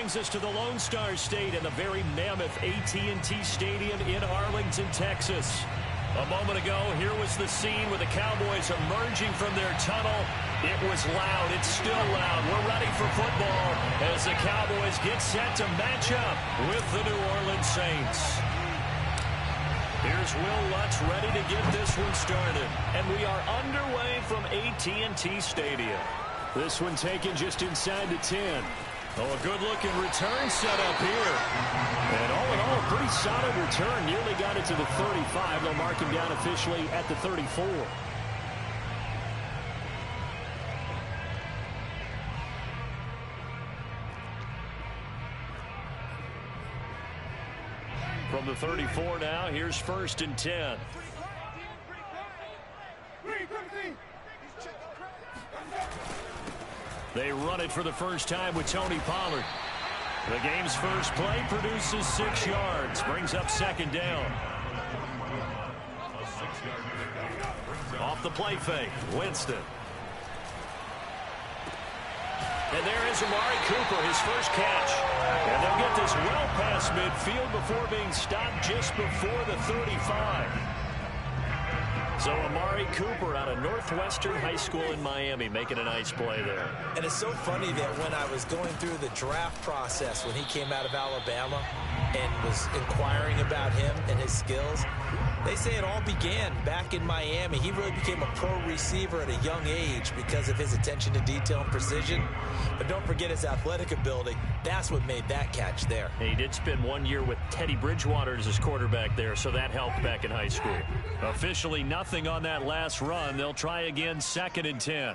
brings us to the Lone Star State and the very mammoth AT&T Stadium in Arlington, Texas. A moment ago, here was the scene with the Cowboys emerging from their tunnel. It was loud. It's still loud. We're ready for football as the Cowboys get set to match up with the New Orleans Saints. Here's Will Lutz ready to get this one started. And we are underway from AT&T Stadium. This one taken just inside the 10. Oh, a good-looking return set up here. And all in all, a pretty solid return. Nearly got it to the 35. They'll mark him down officially at the 34. From the 34 now, here's 1st and 10. They run it for the first time with Tony Pollard. The game's first play produces 6 yards. Brings up 2nd down. Off the play fake, Winston. And there is Amari Cooper, his first catch. And they'll get this well past midfield before being stopped just before the 35. So Amari Cooper out of Northwestern High School in Miami making a nice play there. And it's so funny that when I was going through the draft process when he came out of Alabama and was inquiring about him and his skills, they say it all began back in Miami. He really became a pro receiver at a young age because of his attention to detail and precision. But don't forget his athletic ability. That's what made that catch there. He did spend 1 year with Teddy Bridgewater as his quarterback there, so that helped back in high school. Officially nothing on that last run. They'll try again 2nd and 10.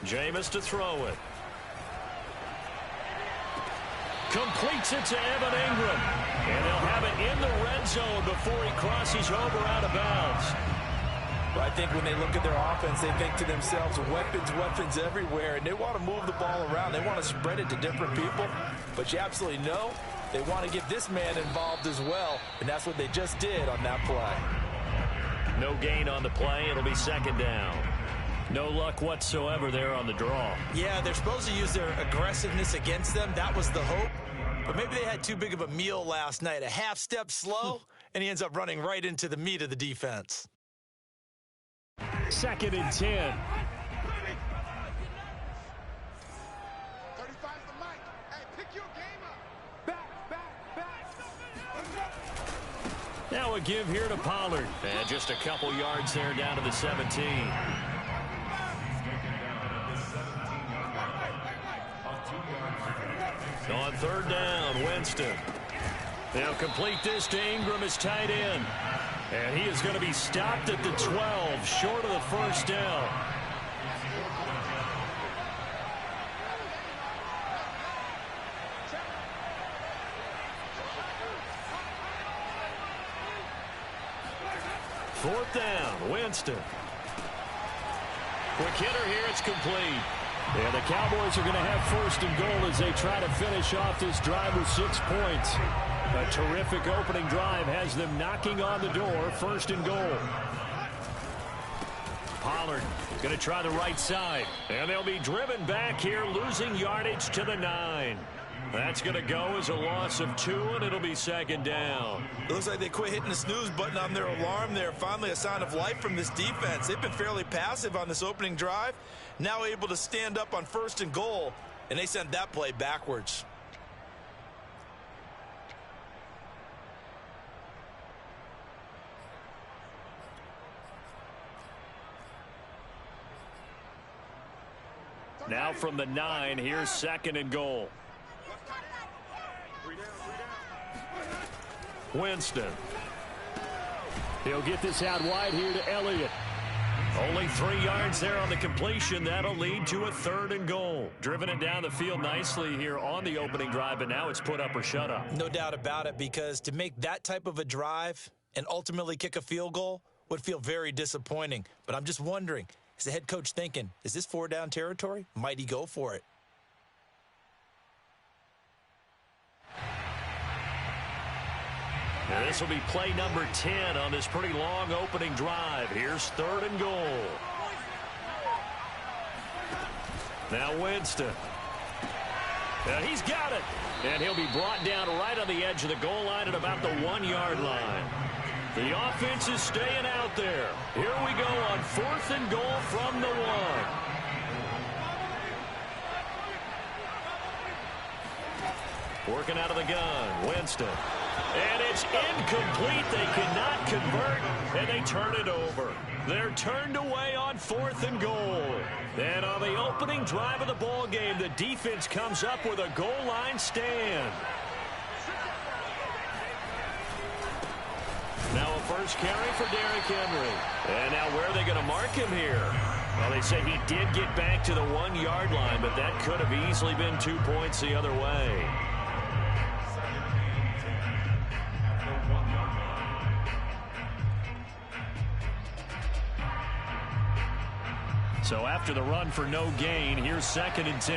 Jameis to throw it. Completes it to Evan Ingram. And they'll have it in the red zone before he crosses over out of bounds. Well, I think when they look at their offense, they think to themselves, weapons everywhere, and they want to move the ball around. They want to spread it to different people, but you absolutely know they want to get this man involved as well, and that's what they just did on that play. No gain on the play. It'll be 2nd down. No luck whatsoever there on the draw. Yeah, they're supposed to use their aggressiveness against them. That was the hope. But maybe they had too big of a meal last night. A half step slow, and he ends up running right into the meat of the defense. 2nd and 10. Now a give here to Pollard. And just a couple yards there down to the 17. On 3rd down, Winston. They'll complete this to Ingram as tight end. And he is going to be stopped at the 12, short of the 1st down. Fourth down, Winston. Quick hitter here, it's complete. And the Cowboys are going to have 1st and goal as they try to finish off this drive with 6 points. A terrific opening drive has them knocking on the door. 1st and goal. Pollard going to try the right side. And they'll be driven back here, losing yardage to the 9. That's going to go as a loss of 2, and it'll be 2nd down. It looks like they quit hitting the snooze button on their alarm there. Finally a sign of life from this defense. They've been fairly passive on this opening drive. Now able to stand up on 1st and goal, and they sent that play backwards. Now from the 9, here's 2nd and goal. Winston. He'll get this out wide here to Elliott. Only 3 yards there on the completion. That'll lead to a 3rd and goal. Driven it down the field nicely here on the opening drive, but now it's put up or shut up. No doubt about it, because to make that type of a drive and ultimately kick a field goal would feel very disappointing. But I'm just wondering, is the head coach thinking, is this 4-down territory? Might he go for it? And this will be play number 10 on this pretty long opening drive. Here's 3rd and goal. Now Winston. And he's got it. And he'll be brought down right on the edge of the goal line at about the 1-yard line. The offense is staying out there. Here we go on 4th and goal from the 1. Working out of the gun, Winston. And it's incomplete. They cannot convert, and they turn it over. They're turned away on 4th and goal. And on the opening drive of the ball game, the defense comes up with a goal line stand. Now a first carry for Derrick Henry. And now where are they going to mark him here? Well, they say he did get back to the 1-yard line, but that could have easily been 2 points the other way. So after the run for no gain, here's 2nd and 10.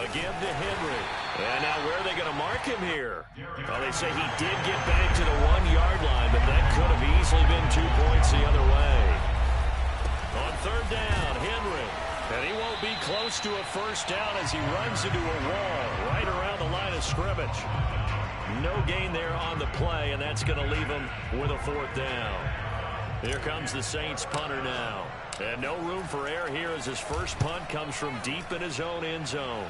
Again to Henry. And now where are they going to mark him here? Well, they say he did get back to the 1-yard line, but that could have easily been 2 points the other way. On 3rd down, Henry. And he won't be close to a first down as he runs into a wall right around the line of scrimmage. No gain there on the play, and that's going to leave him with a 4th down. Here comes the Saints punter now. And no room for error here as his first punt comes from deep in his own end zone.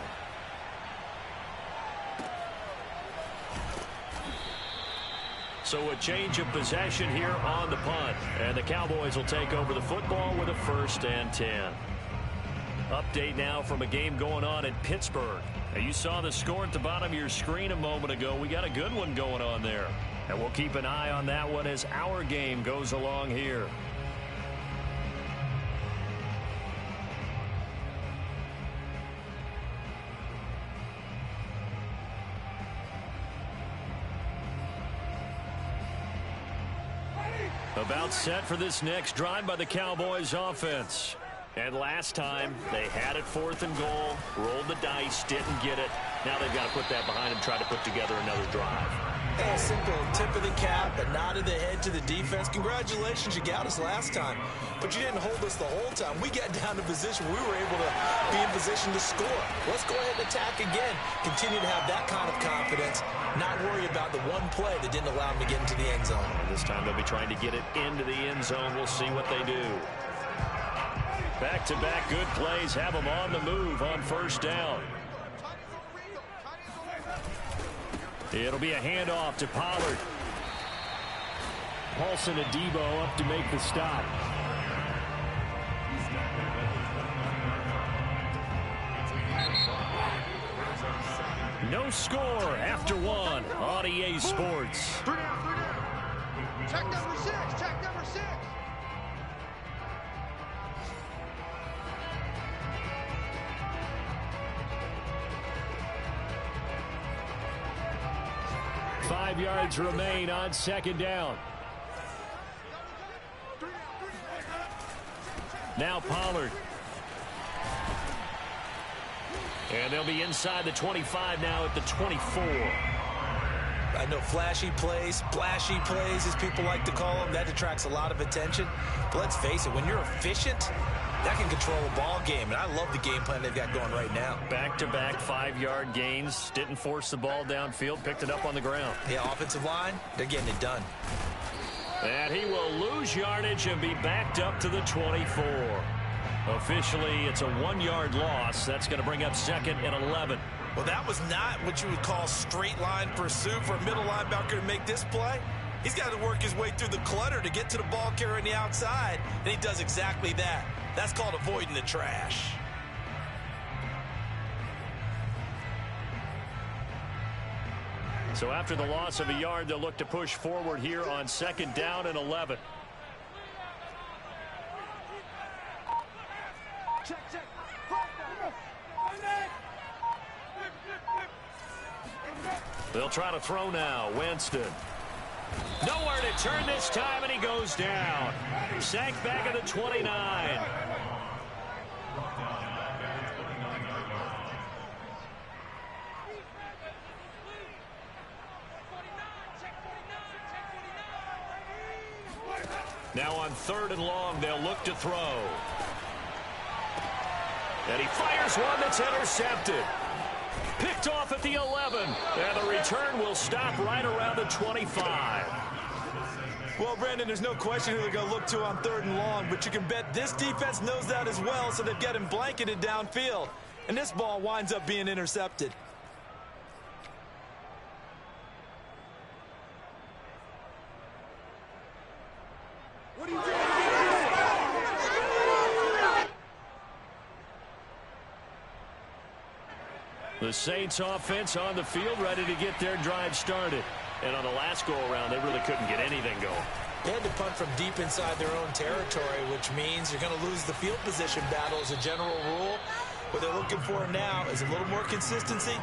So a change of possession here on the punt. And the Cowboys will take over the football with a 1st and 10. Update now from a game going on in Pittsburgh. Now you saw the score at the bottom of your screen a moment ago. We got a good one going on there. And we'll keep an eye on that one as our game goes along here. About set for this next drive by the Cowboys offense. And last time, they had it 4th and goal, rolled the dice, didn't get it. Now they've got to put that behind them, try to put together another drive. A simple tip of the cap, a nod of the head to the defense. Congratulations, you got us last time. But you didn't hold us the whole time. We got down to position. We were able to be in position to score. Let's go ahead and attack again. Continue to have that kind of confidence. Not worry about the one play that didn't allow them to get into the end zone. This time they'll be trying to get it into the end zone. We'll see what they do. Back-to-back good plays have them on the move on 1st down. It'll be a handoff to Pollard. Paulson Adebo up to make the stop. No score after 1 on EA Sports. 3 down. Check number 6. Check number 6. Five yards remain on 2nd down. Now Pollard. And they'll be inside the 25 now at the 24. I know flashy plays, splashy plays, as people like to call them, that attracts a lot of attention. But let's face it, when you're efficient, that can control a ball game. And I love the game plan they've got going right now. Back-to-back 5-yard gains. Didn't force the ball downfield. Picked it up on the ground. Yeah, offensive line, they're getting it done. And he will lose yardage and be backed up to the 24. Officially, it's a 1-yard loss. That's going to bring up 2nd and 11. Well, that was not what you would call straight line pursuit for a middle linebacker to make this play. He's got to work his way through the clutter to get to the ball carrier on the outside, and he does exactly that. That's called avoiding the trash. So after the loss of a yard, they'll look to push forward here on 2nd down and 11. They'll try to throw now. Winston. Nowhere to turn this time, and he goes down. Sacked back at the 29. Now on 3rd and long, they'll look to throw. And he fires one that's intercepted. Picked off at the 11. And the return will stop right around the 25. Well, Brandon, there's no question who they're going to look to on 3rd and long, but you can bet this defense knows that as well, so they've got him blanketed downfield. And this ball winds up being intercepted. What are you doing? The Saints offense on the field, ready to get their drive started. And on the last go-around, they really couldn't get anything going. They had to punt from deep inside their own territory, which means you're going to lose the field position battle as a general rule. What they're looking for now is a little more consistency,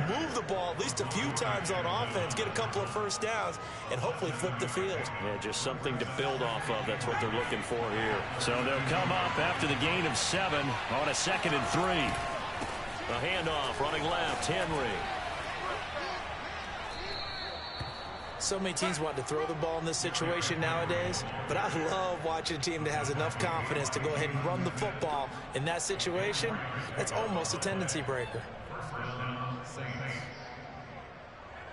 move the ball at least a few times on offense, get a couple of first downs, and hopefully flip the field. Yeah, just something to build off of. That's what they're looking for here. So they'll come up after the gain of 7 on a 2nd and 3. The handoff, running left, Henry. So many teams want to throw the ball in this situation nowadays, but I love watching a team that has enough confidence to go ahead and run the football in that situation. That's almost a tendency breaker.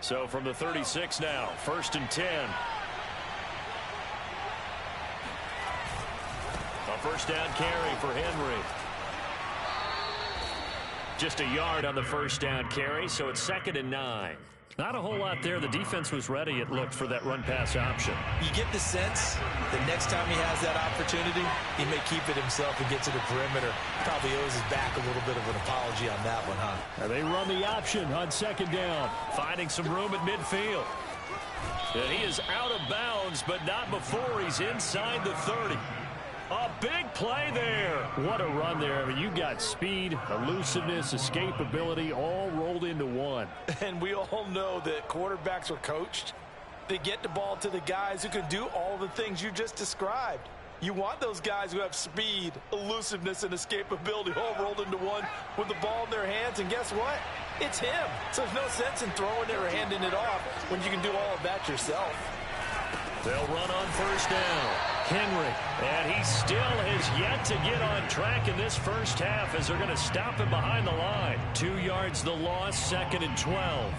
So from the 36 now, 1st and 10. A first down carry for Henry. Just a yard on the first down carry, so it's 2nd and 9. Not a whole lot there. The defense was ready, it looked, for that run-pass option. You get the sense that next time he has that opportunity, he may keep it himself and get to the perimeter. Probably owes his back a little bit of an apology on that one, huh? Now they run the option on 2nd down, finding some room at midfield. And he is out of bounds, but not before he's inside the 30. A big play there. What a run there. I mean, you got speed, elusiveness, escapability, all rolled into one. And we all know that quarterbacks are coached. They get the ball to the guys who can do all the things you just described. You want those guys who have speed, elusiveness, and escapability all rolled into one with the ball in their hands. And guess what? It's him. So there's no sense in throwing it or handing it off when you can do all of that yourself. They'll run on 1st down. Henry, and he still has yet to get on track in this first half as they're going to stop him behind the line. 2 yards the loss, 2nd and 12.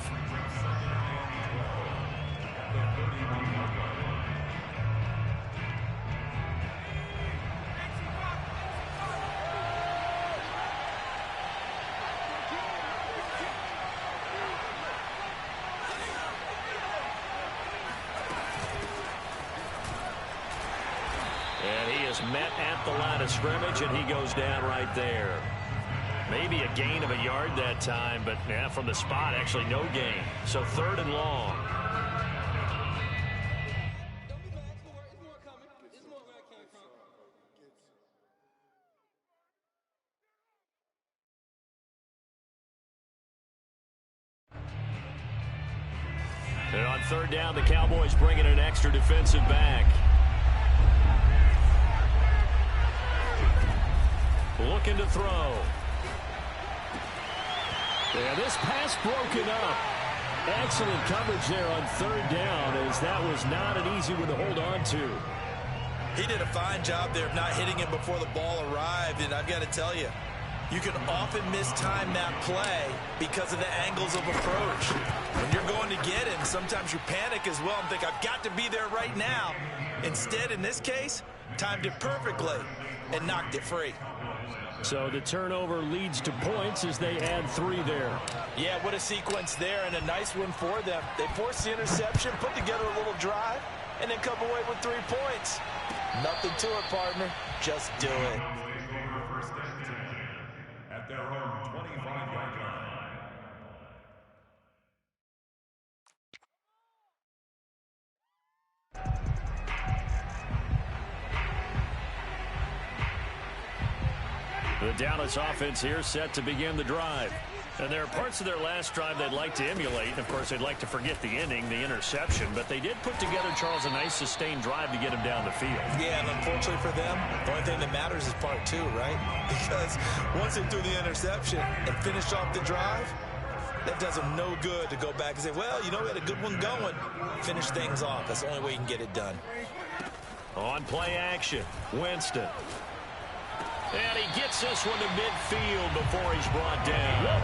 Met at the line of scrimmage, and he goes down right there. Maybe a gain of a yard that time, but yeah, from the spot, actually no gain. So 3rd and long. And on 3rd down, the Cowboys bring in an extra defensive back. Looking to throw. And this pass broken up. Excellent coverage there on 3rd down, as that was not an easy one to hold on to. He did a fine job there of not hitting him before the ball arrived, and I've got to tell you, you can often mistime that play because of the angles of approach. When you're going to get him, sometimes you panic as well and think, I've got to be there right now. Instead, in this case, timed it perfectly and knocked it free. So the turnover leads to points as they add 3 there. Yeah, what a sequence there, and a nice one for them. They forced the interception, put together a little drive, and then come away with 3 points. Nothing to it, partner. Just do it. At their own 25-yard line. The Dallas offense here set to begin the drive. And there are parts of their last drive they'd like to emulate. Of course, they'd like to forget the ending, the interception. But they did put together, Charles, a nice sustained drive to get him down the field. Yeah, and unfortunately for them, the only thing that matters is part 2, right? Because once they threw the interception and finished off the drive, that does them no good to go back and say, well, you know, we had a good one going. Finish things off. That's the only way you can get it done. On play action, Winston. And he gets this one to midfield before he's brought down.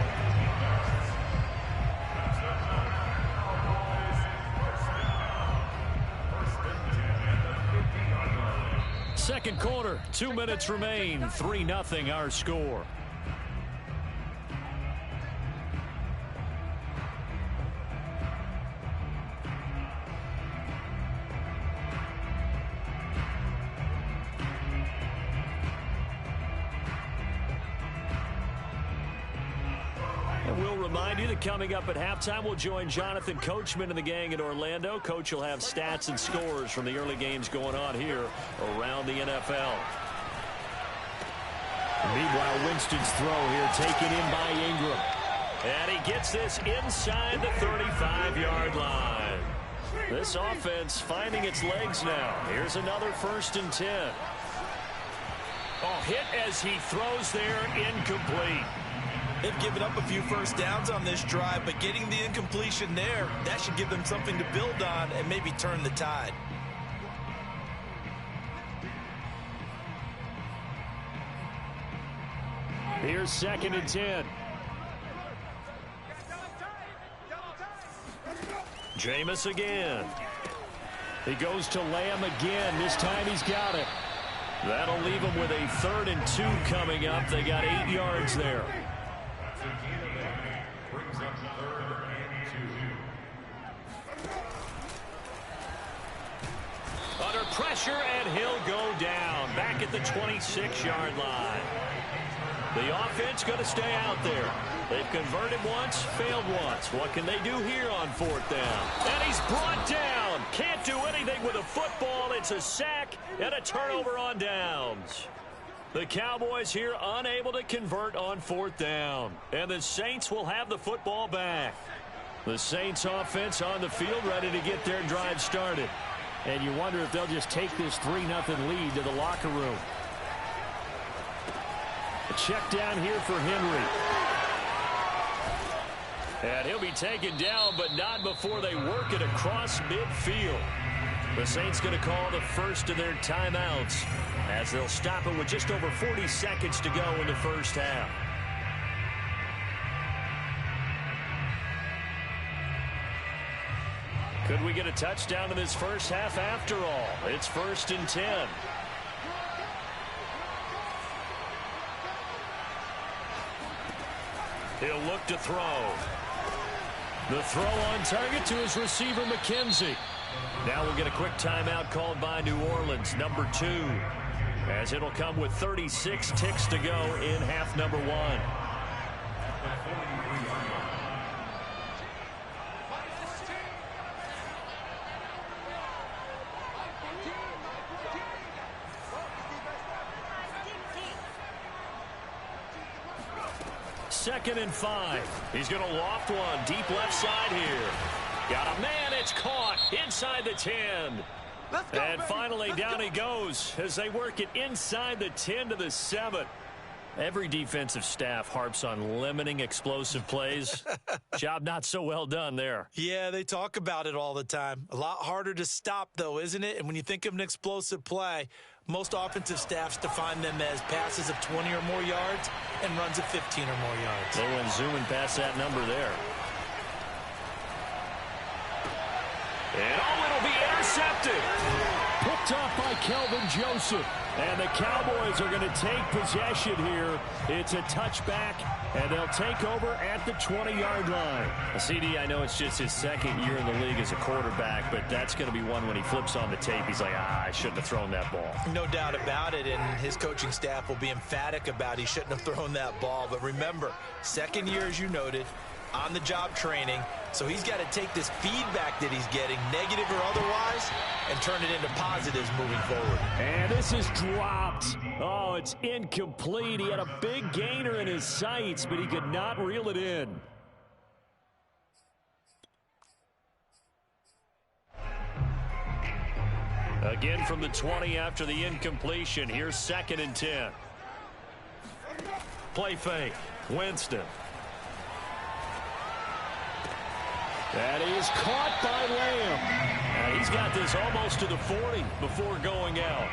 Second quarter, 2 minutes remain, 3-0 our score. Coming up at halftime, we'll join Jonathan Coachman and the gang in Orlando. Coach will have stats and scores from the early games going on here around the NFL. Meanwhile, Winston's throw here taken in by Ingram. And he gets this inside the 35-yard line. This offense finding its legs now. Here's another 1st and 10. Oh, hit as he throws there, incomplete. They've given up a few first downs on this drive, but getting the incompletion there, that should give them something to build on and maybe turn the tide. Here's 2nd and 10. Jameis again. He goes to Lamb again. This time he's got it. That'll leave him with a 3rd and 2 coming up. They got 8 yards there. Under pressure, and he'll go down back at the 26-yard line. The offense going to stay out there. They've converted once, failed once. What can they do here on 4th down? And he's brought down. Can't do anything with a football. It's a sack and a turnover on downs. The Cowboys here unable to convert on 4th down. And the Saints will have the football back. The Saints offense on the field ready to get their drive started. And you wonder if they'll just take this 3-0 lead to the locker room. A check down here for Henry. And he'll be taken down, but not before they work it across midfield. The Saints going to call the first of their timeouts as they'll stop it with just over 40 seconds to go in the first half. Could we get a touchdown in this first half after all? It's 1st and 10. He'll look to throw. The throw on target to his receiver, McKenzie. Now we'll get a quick timeout called by New Orleans, number 2, as it'll come with 36 ticks to go in half number 1. Second and 5. He's going to loft one deep left side here. Got a man. It's caught inside the 10. Let's go, And baby. finally down he goes as they work it inside the 10 to the 7. Every defensive staff harps on limiting explosive plays. Job not so well done there. Yeah, they talk about it all the time. A lot harder to stop, though, isn't it? And when you think of an explosive play, most offensive staffs define them as passes of 20 or more yards and runs of 15 or more yards. They went zooming past that number there. And it'll be intercepted. Picked off by Kelvin Joseph. And the Cowboys are going to take possession here. It's a touchback, and they'll take over at the 20-yard line. CD, I know it's just his 2nd year in the league as a quarterback, but that's going to be one when he flips on the tape. He's like, I shouldn't have thrown that ball. No doubt about it, and his coaching staff will be emphatic about he shouldn't have thrown that ball. But remember, 2nd year, as you noted, on-the-job training. So he's got to take this feedback that he's getting, negative or otherwise, and turn it into positives moving forward. And this is dropped. Oh, it's incomplete. He had a big gainer in his sights, but he could not reel it in. Again from the 20 after the incompletion. Here's 2nd and 10. Play fake. Winston. That is caught by Lamb. And He's got this almost to the 40 before going out.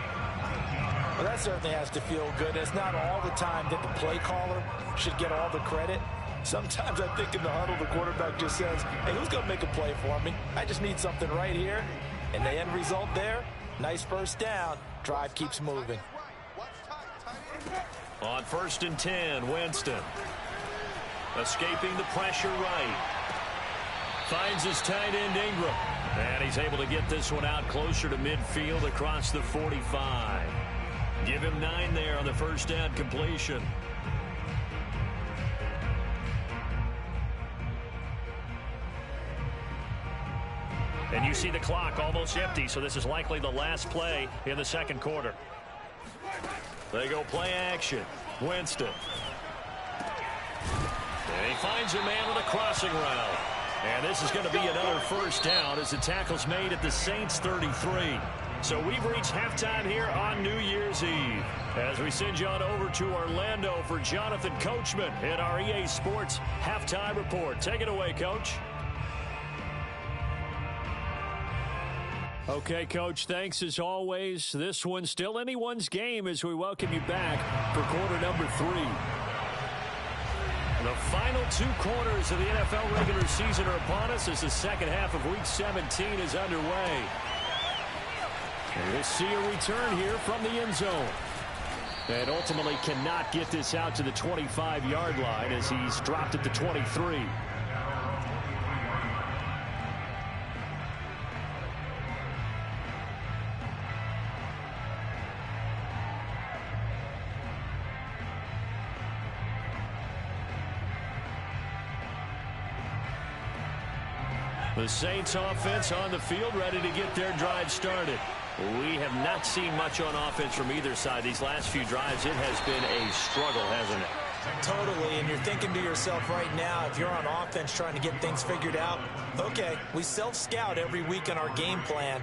Well, that certainly has to feel good. It's not all the time that the play caller should get all the credit. Sometimes I think in the huddle, the quarterback just says, hey, who's going to make a play for me? I just need something right here. And the end result there, nice first down. Drive keeps moving. On 1st and 10, Winston. Escaping the pressure right. Finds his tight end Ingram. And he's able to get this one out closer to midfield across the 45. Give him 9 there on the first down completion. And you see the clock almost empty, so this is likely the last play in the second quarter. They go play action. Winston. And he finds a man on a crossing route. And this is going to be another first down as the tackle's made at the Saints 33. So we've reached halftime here on New Year's Eve. As we send you on over to Orlando for Jonathan Coachman in our EA Sports Halftime Report. Take it away, Coach. Okay, Coach, thanks as always. This one's still anyone's game as we welcome you back for quarter number 3. The final 2 quarters of the NFL regular season are upon us as the second half of Week 17 is underway. And we'll see a return here from the end zone. And ultimately cannot get this out to the 25-yard line as he's dropped at the 23. The Saints offense on the field, ready to get their drive started. We have not seen much on offense from either side. These last few drives, it has been a struggle, hasn't it? Totally, and you're thinking to yourself right now, if you're on offense trying to get things figured out, okay, we self-scout every week on our game plan.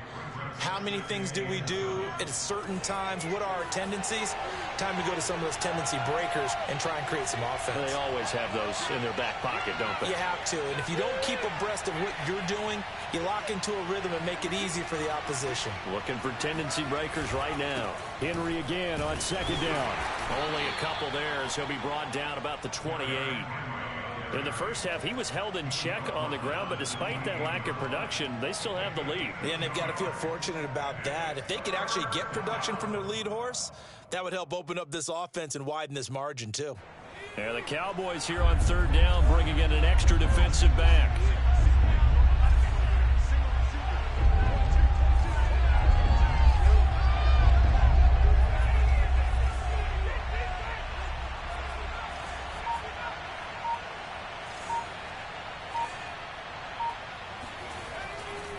How many things do we do at certain times? What are our tendencies? Time to go to some of those tendency breakers and try and create some offense. They always have those in their back pocket, don't they? You have to, and if you don't keep abreast of what you're doing, you lock into a rhythm and make it easy for the opposition. Looking for tendency breakers right now. Henry again on second down. Only a couple there as he'll be brought down about the 28. In the first half, he was held in check on the ground, but despite that lack of production, they still have the lead. Yeah, and they've got to feel fortunate about that. If they could actually get production from their lead horse, that would help open up this offense and widen this margin, too. Yeah, the Cowboys here on third down, bringing in an extra defensive back.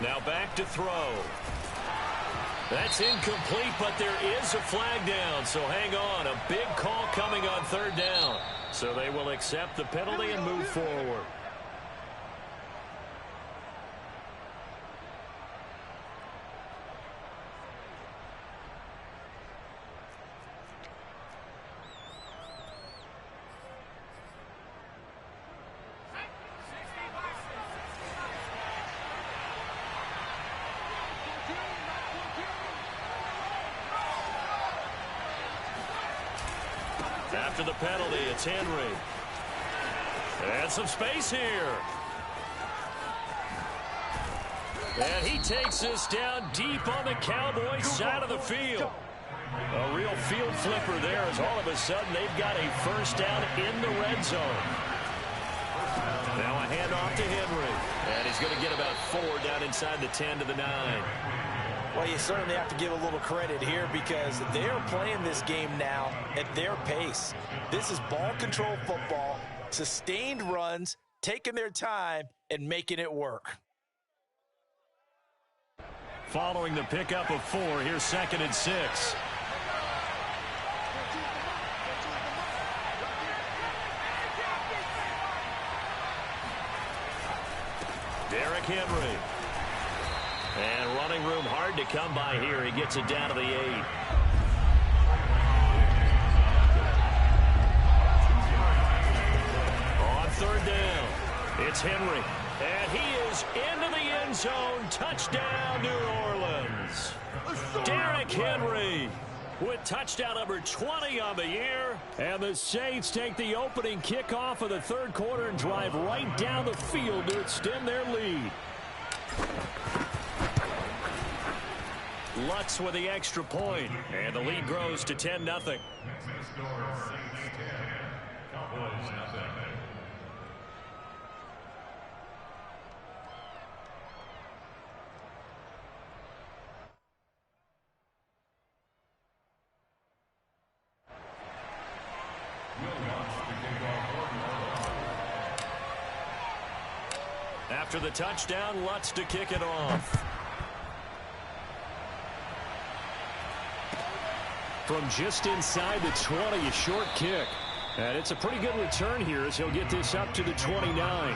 Now back to throw. That's incomplete, but there is a flag down, so hang on. A big call coming on third down. So they will accept the penalty and move forward. After the penalty, it's Henry. And some space here. And he takes this down deep on the Cowboys side of the field. A real field flipper there as all of a sudden they've got a first down in the red zone. Now a handoff to Henry. And he's going to get about 4 down inside the 10 to the 9. Well, you certainly have to give a little credit here because they're playing this game now at their pace. This is ball control football, sustained runs, taking their time, and making it work. Following the pickup of 4, here's 2nd and 6. Derrick Henry. And running room hard to come by here. He gets it down to the 8. On third down, it's Henry. And he is into the end zone. Touchdown, New Orleans. Derrick Henry with touchdown number 20 on the year. And the Saints take the opening kickoff of the third quarter and drive right down the field to extend their lead. Lutz with the extra point, and the lead grows to 10-0. After the touchdown, Lutz to kick it off. From just inside the 20, a short kick. And it's a pretty good return here as he'll get this up to the 29.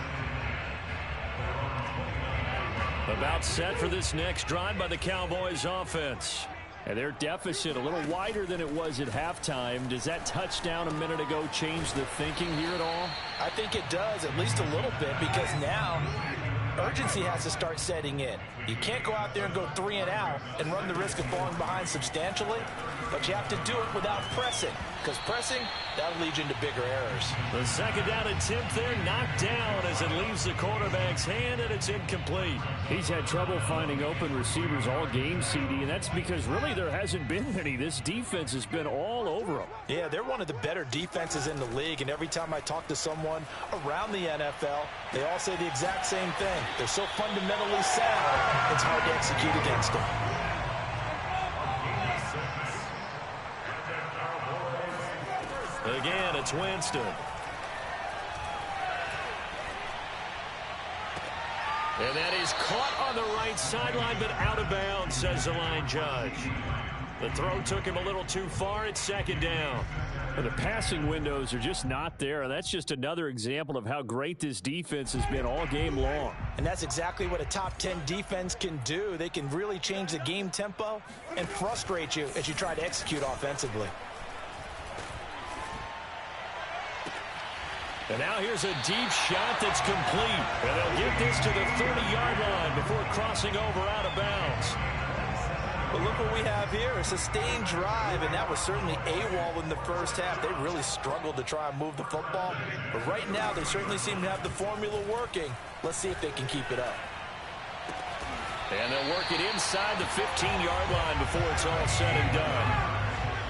About set for this next drive by the Cowboys offense. And their deficit a little wider than it was at halftime. Does that touchdown a minute ago change the thinking here at all? I think it does, at least a little bit, because now urgency has to start setting in. You can't go out there and go 3 and out and run the risk of falling behind substantially, but you have to do it without pressing, because pressing, that'll lead you into bigger errors. The second down attempt there knocked down as it leaves the quarterback's hand, and it's incomplete. He's had trouble finding open receivers all game, CD, and that's because really there hasn't been many. This defense has been all over them. Yeah, they're one of the better defenses in the league, and every time I talk to someone around the NFL, they all say the exact same thing. They're so fundamentally sound, it's hard to execute against them. Again, it's Winston. And that is caught on the right sideline, but out of bounds, says the line judge. The throw took him a little too far. It's second down. And the passing windows are just not there. And that's just another example of how great this defense has been all game long. And that's exactly what a top 10 defense can do. They can really change the game tempo and frustrate you as you try to execute offensively. And now here's a deep shot that's complete. And they'll get this to the 30-yard line before crossing over out of bounds. But look what we have here, a sustained drive, and that was certainly AWOL in the first half. They really struggled to try and move the football. But right now, they certainly seem to have the formula working. Let's see if they can keep it up. And they'll work it inside the 15-yard line before it's all said and done.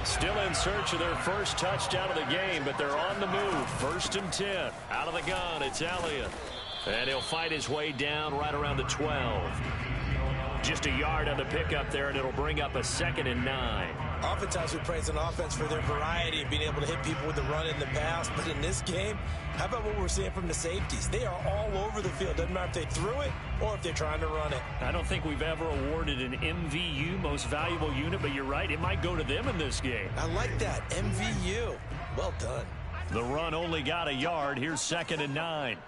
Still in search of their first touchdown of the game, but they're on the move. 1st and 10. Out of the gun, it's Elliott. And he'll fight his way down right around the 12. Just a yard on the pickup there, and it'll bring up a 2nd and 9. Oftentimes we praise an offense for their variety of being able to hit people with the run and the pass. But in this game, how about what we're seeing from the safeties? They are all over the field. Doesn't matter if they threw it or if they're trying to run it. I don't think we've ever awarded an MVU, most valuable unit, but you're right. It might go to them in this game. I like that. MVU. Well done. The run only got a yard. Here's 2nd and 9.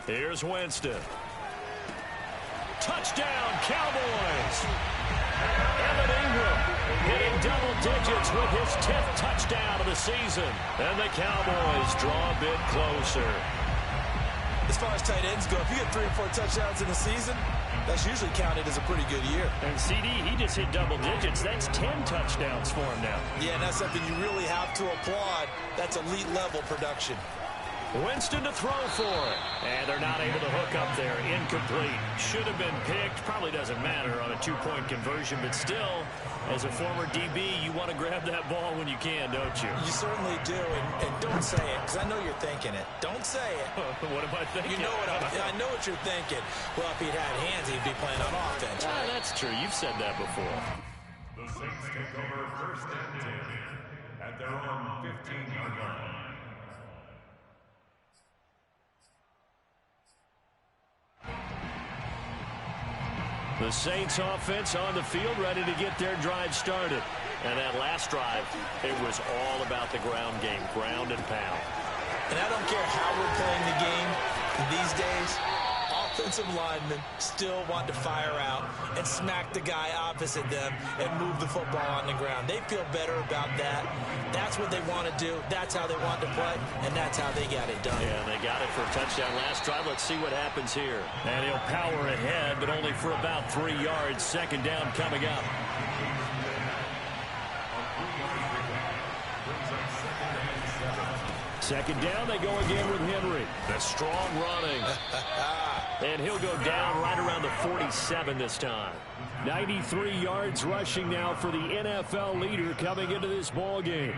Here's Winston. Touchdown, Cowboys! Evan Ingram hitting double digits with his 10th touchdown of the season. And the Cowboys draw a bit closer. As far as tight ends go, if you get 3 or 4 touchdowns in a season, that's usually counted as a pretty good year. And CD, he just hit double digits. That's 10 touchdowns for him now. Yeah, and that's something you really have to applaud. That's elite level production. Winston to throw for it. And they're not able to hook up there. Incomplete. Should have been picked. Probably doesn't matter on a 2-point conversion. But still, as a former DB, you want to grab that ball when you can, don't you? You certainly do. And don't say it, because I know you're thinking it. Don't say it. What am I thinking? You know what I know what you're thinking. Well, if he'd had hands, he'd be playing on offense. That's true. You've said that before. The Saints take over 1st and 10 at their own 15-yard line. The Saints offense on the field, ready to get their drive started. And that last drive, it was all about the ground game, ground and pound. And I don't care how we're playing the game these days, offensive linemen still want to fire out and smack the guy opposite them and move the football on the ground. They feel better about that. That's what they want to do. That's how they want to play, and that's how they got it done. Yeah, they got it for a touchdown last drive. Let's see what happens here. And he'll power ahead, but only for about 3 yards. Second down coming up. Second down, they go again with Henry. The strong running. And he'll go down right around the 47 this time. 93 yards rushing now for the NFL leader coming into this ball game.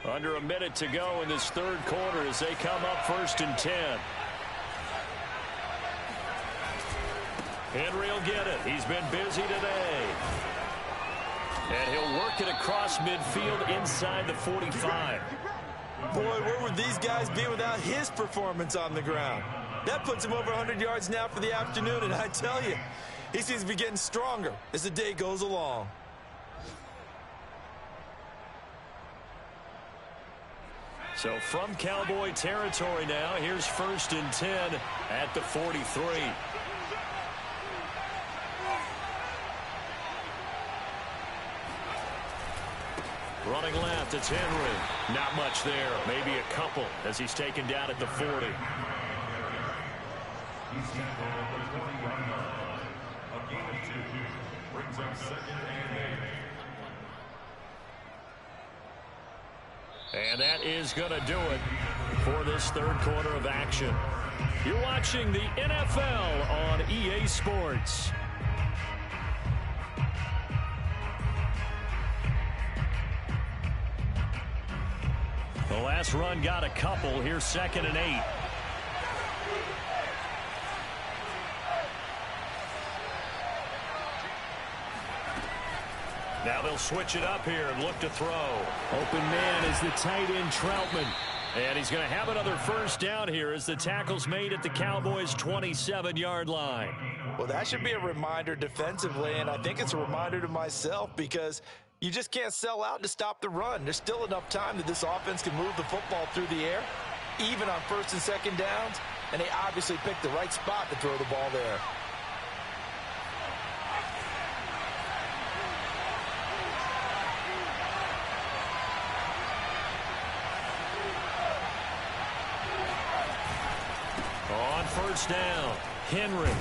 Under a minute to go in this third quarter as they come up 1st and 10. Henry will get it. He's been busy today. And he'll work it across midfield inside the 45. Boy, where would these guys be without his performance on the ground? That puts him over 100 yards now for the afternoon, and I tell you, he seems to be getting stronger as the day goes along. So from Cowboy territory now, here's 1st and 10 at the 43. Running left, it's Henry. Not much there, maybe a couple as he's taken down at the 40. He's tackled at the 20-yard line. A gain of 2 brings up 2nd and 8. And that is going to do it for this third quarter of action. You're watching the NFL on EA Sports. The last run got a couple. Here's 2nd and 8. Now they'll switch it up here and look to throw. Open man is the tight end Troutman. And he's going to have another first down here as the tackle's made at the Cowboys' 27-yard line. Well, that should be a reminder defensively, and I think it's a reminder to myself because you just can't sell out to stop the run. There's still enough time that this offense can move the football through the air, even on 1st and 2nd downs, and they obviously picked the right spot to throw the ball there. On 1st down, Henry.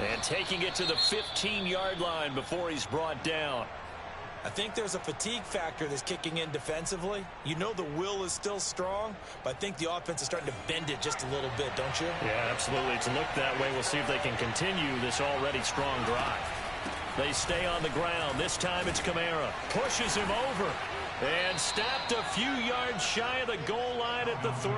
And taking it to the 15-yard line before he's brought down. I think there's a fatigue factor that's kicking in defensively. You know the will is still strong, but I think the offense is starting to bend it just a little bit, don't you? Yeah, absolutely. It's looked that way. We'll see if they can continue this already strong drive. They stay on the ground. This time it's Kamara. Pushes him over. And stopped a few yards shy of the goal line at the 3.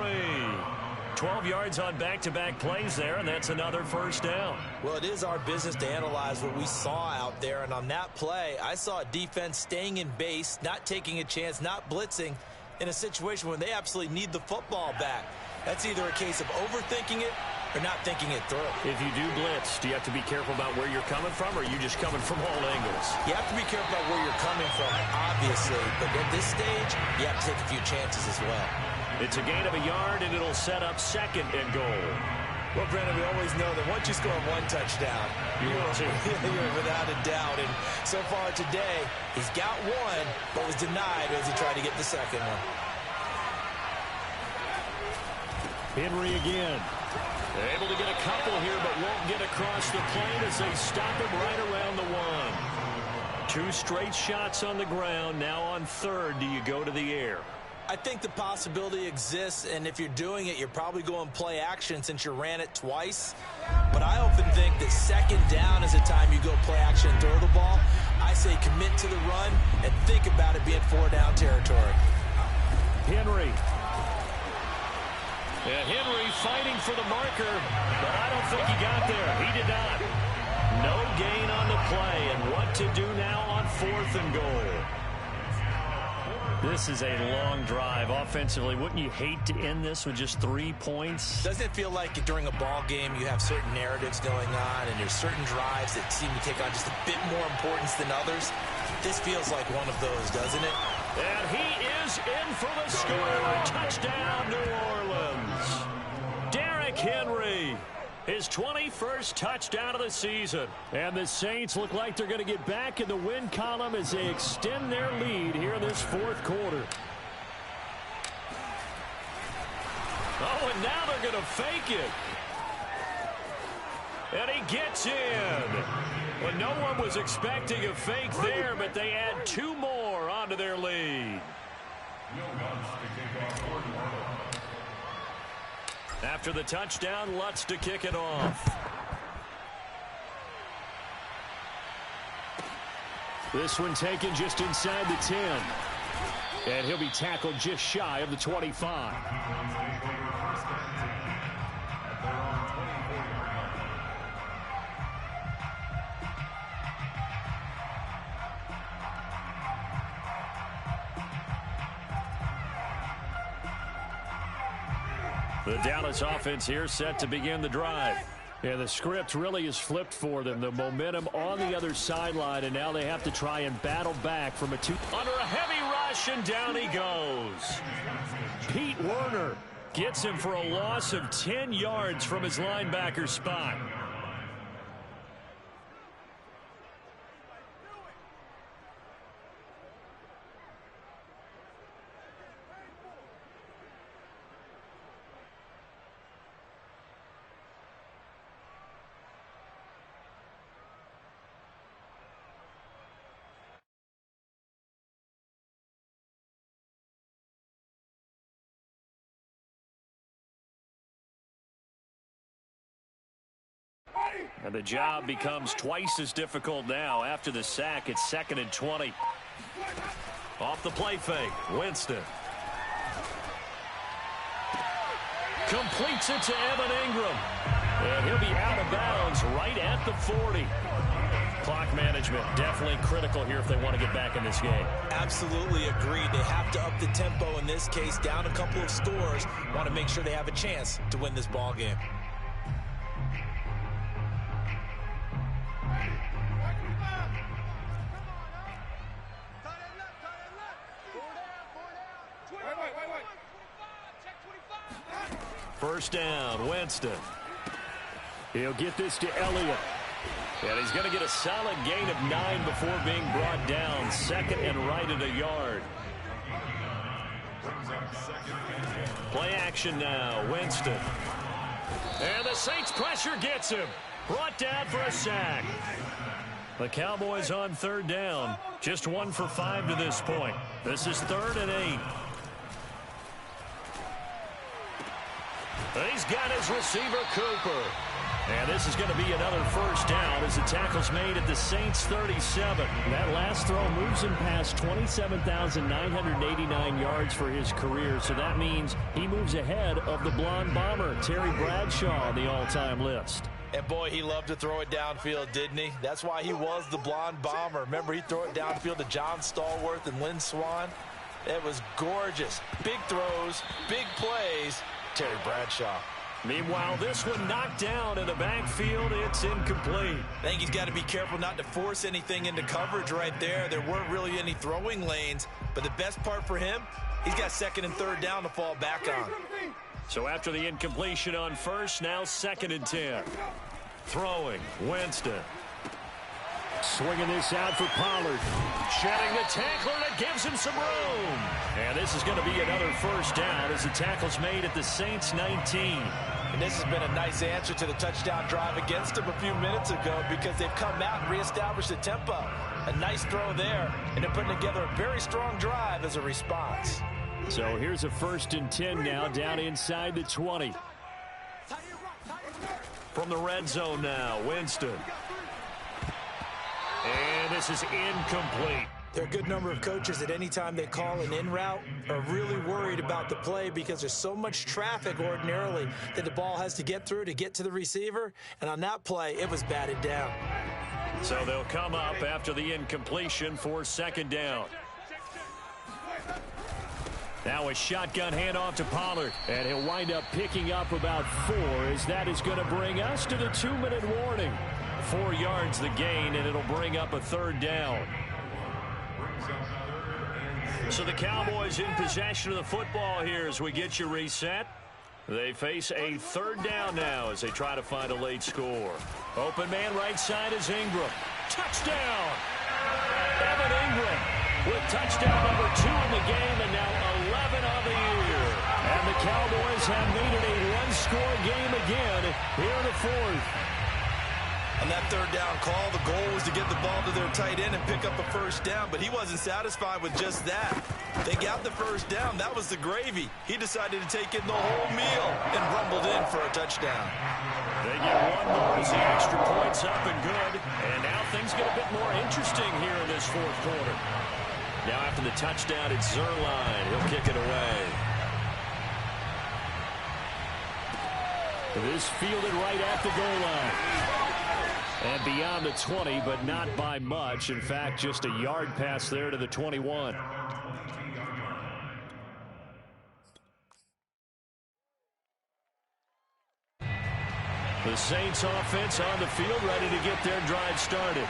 12 yards on back-to-back plays there, and that's another first down. Well, it is our business to analyze what we saw out there, and on that play, I saw a defense staying in base, not taking a chance, not blitzing in a situation when they absolutely need the football back. That's either a case of overthinking it or not thinking it through. If you do blitz, do you have to be careful about where you're coming from, or are you just coming from all angles? You have to be careful about where you're coming from, obviously, but at this stage, you have to take a few chances as well. It's a gain of a yard, and it'll set up 2nd and goal. Well, Brandon, we always know that once you score one touchdown, you're without a doubt. And so far today, he's got one, but was denied as he tried to get the second one. Henry again. Able to get a couple here, but won't get across the plane as they stop him right around the 1. 2 straight shots on the ground. Now on 3rd, do you go to the air? I think the possibility exists, and if you're doing it, you're probably going play action since you ran it twice. But I often think that 2nd down is the time you go play action and throw the ball. I say commit to the run and think about it being 4-down territory. Henry. Yeah, Henry fighting for the marker, but I don't think he got there. He did not. No gain on the play, and what to do now on 4th and goal. This is a long drive offensively. Wouldn't you hate to end this with just 3 points? Doesn't it feel like during a ball game you have certain narratives going on and there's certain drives that seem to take on just a bit more importance than others? This feels like one of those, doesn't it? And he is in for the score. Touchdown, New Orleans. Derrick Henry, his 21st touchdown of the season. And the Saints look like they're going to get back in the win column as they extend their lead here in this fourth quarter. Oh, and now they're going to fake it. And he gets in. Well, no one was expecting a fake there, but they add 2 more onto their lead. After the touchdown, Lutz to kick it off. This one taken just inside the 10. And he'll be tackled just shy of the 25. The Dallas offense here set to begin the drive. Yeah, the script really is flipped for them. The momentum on the other sideline, and now they have to try and battle back from a 2. Under a heavy rush, and down he goes. Pete Werner gets him for a loss of 10 yards from his linebacker spot. And the job becomes twice as difficult now after the sack. It's 2nd and 20. Off the play fake, Winston. Completes it to Evan Ingram. And he'll be out of bounds right at the 40. Clock management definitely critical here if they want to get back in this game. Absolutely agreed. They have to up the tempo in this case. Down a couple of scores. Want to make sure they have a chance to win this ball game. First down, Winston. He'll get this to Elliott. And he's going to get a solid gain of 9 before being brought down. 2nd and right at a yard. Play action now, Winston. And the Saints pressure gets him. Brought down for a sack. The Cowboys on 3rd down. Just 1 for 5 to this point. This is 3rd and 8. He's got his receiver, Cooper. And this is going to be another first down as the tackle's made at the Saints 37. That last throw moves him past 27,989 yards for his career. So that means he moves ahead of the blonde bomber, Terry Bradshaw, on the all-time list. And boy, he loved to throw it downfield, didn't he? That's why he was the blonde bomber. Remember, he threw it downfield to John Stallworth and Lynn Swann. It was gorgeous. Big throws, big plays. Terry Bradshaw. Meanwhile, this one knocked down in the backfield. It's incomplete. I think he's got to be careful not to force anything into coverage right there. There weren't really any throwing lanes. But the best part for him, he's got 2nd and 3rd down to fall back on. So after the incompletion on first, now 2nd and 10. Throwing, Winston. Swinging this out for Pollard. Shedding the tackler, and it gives him some room. And this is going to be another first down as the tackle's made at the Saints 19. And this has been a nice answer to the touchdown drive against them a few minutes ago because they've come out and reestablished the tempo. A nice throw there, and they're putting together a very strong drive as a response. So here's a 1st and 10 now down inside the 20. From the red zone now, Winston. And this is incomplete. There are a good number of coaches that any time they call an in route are really worried about the play because there's so much traffic ordinarily that the ball has to get through to get to the receiver. And on that play, it was batted down. So they'll come up after the incompletion for 2nd down. Now a shotgun handoff to Pollard. And he'll wind up picking up about 4 as that is going to bring us to the 2-minute warning. 4 yards the gain, and it'll bring up a 3rd down. So the Cowboys in possession of the football here as we get you reset. They face a third down now as they try to find a late score. Open man right side is Ingram. Touchdown! Evan Ingram with touchdown number 2 in the game and now 11 of the year. And the Cowboys have made it a one-score game again here in the fourth. On that third down call, the goal was to get the ball to their tight end and pick up a first down, but he wasn't satisfied with just that. They got the first down. That was the gravy. He decided to take in the whole meal and rumbled in for a touchdown. They get one more as the extra point's up and good. And now things get a bit more interesting here in this fourth quarter. Now after the touchdown, it's Zuerlein. He'll kick it away. This fielded right at the goal line. And beyond the 20, but not by much. In fact, just a yard pass there to the 21. The Saints offense on the field ready to get their drive started.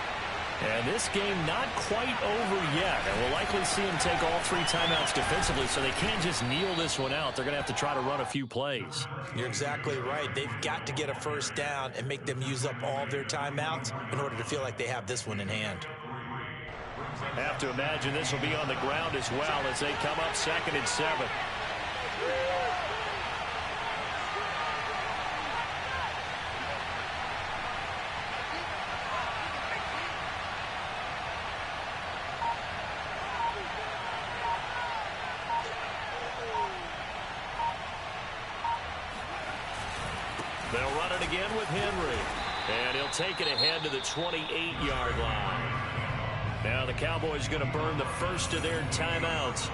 And this game not quite over yet. And we'll likely see them take all 3 timeouts defensively, so they can't just kneel this one out. They're going to have to try to run a few plays. You're exactly right. They've got to get a first down and make them use up all their timeouts in order to feel like they have this one in hand. Have to imagine this will be on the ground as well as they come up 2nd and 7. They'll run it again with Henry. And he'll take it ahead to the 28-yard line. Now the Cowboys going to burn the first of their timeouts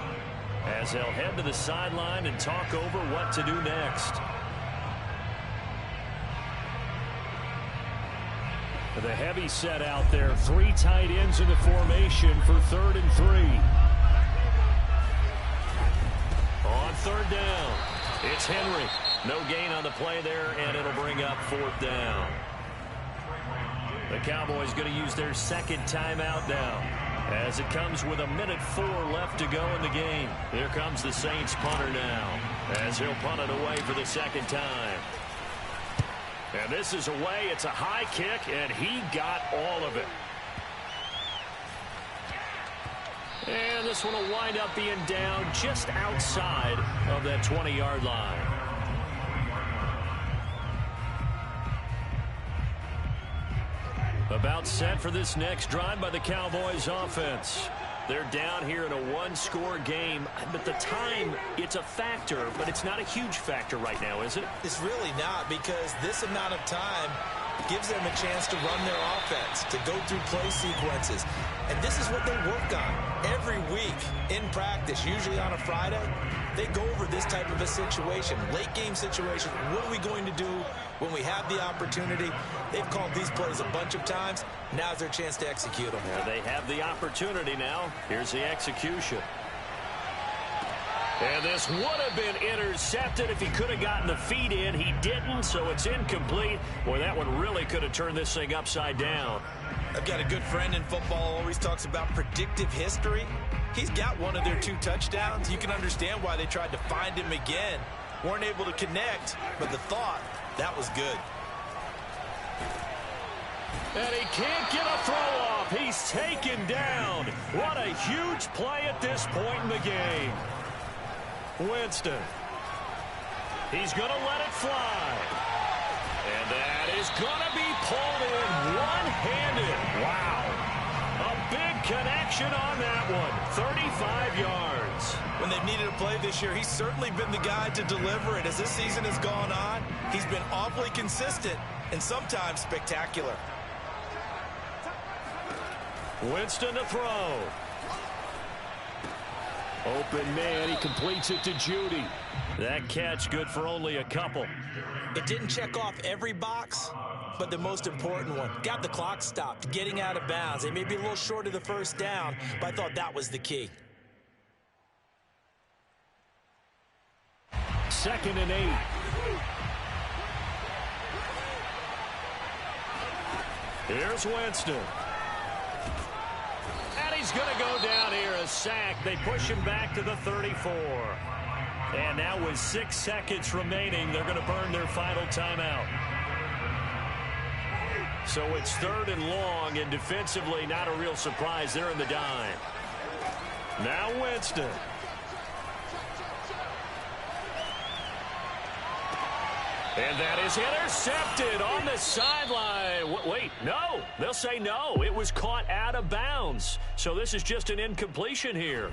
as they'll head to the sideline and talk over what to do next. The heavy set out there. 3 tight ends in the formation for 3rd and 3. On 3rd down, it's Henry. No gain on the play there, and it'll bring up 4th down. The Cowboys going to use their 2nd timeout now as it comes with 1:04 left to go in the game. Here comes the Saints punter now as he'll punt it away for the 2nd time. And this is away. It's a high kick, and he got all of it. And this one will wind up being down just outside of that 20-yard line. About set for this next drive by the Cowboys offense. They're down here in a one-score game. But the time, it's a factor, but it's not a huge factor right now, is it? It's really not, because this amount of time gives them a chance to run their offense, to go through play sequences. And this is what they work on every week in practice, usually on a Friday. They go over this type of a situation, late game situation. What are we going to do when we have the opportunity? They've called these plays a bunch of times. Now's their chance to execute them. Yeah, they have the opportunity now. Here's the execution. And this would have been intercepted if he could have gotten the feet in. He didn't, so it's incomplete. Boy, that one really could have turned this thing upside down. I've got a good friend in football, always talks about predictive history. He's got one of their 2 touchdowns. You can understand why they tried to find him again. Weren't able to connect, but the thought, that was good. And he can't get a throw off. He's taken down. What a huge play at this point in the game. Winston. He's going to let it fly. And that is going to be pulled in one-handed. Wow. A big connection on that one. 35 yards. When they've needed a play this year, he's certainly been the guy to deliver it. As this season has gone on, he's been awfully consistent and sometimes spectacular. Winston to throw. Open man, he completes it to Judy. That catch good for only a couple. It didn't check off every box, but the most important one. Got the clock stopped, getting out of bounds. They may be a little short of the first down, but I thought that was the key. 2nd and 8. Here's Winston. And he's going to go down here, a sack. They push him back to the 34. And now with 6 seconds remaining, they're going to burn their final timeout. So it's 3rd and long, and defensively not a real surprise. They're in the dime. Now Winston. And that is intercepted on the sideline. Wait, no. They'll say no. It was caught out of bounds. So this is just an incompletion here.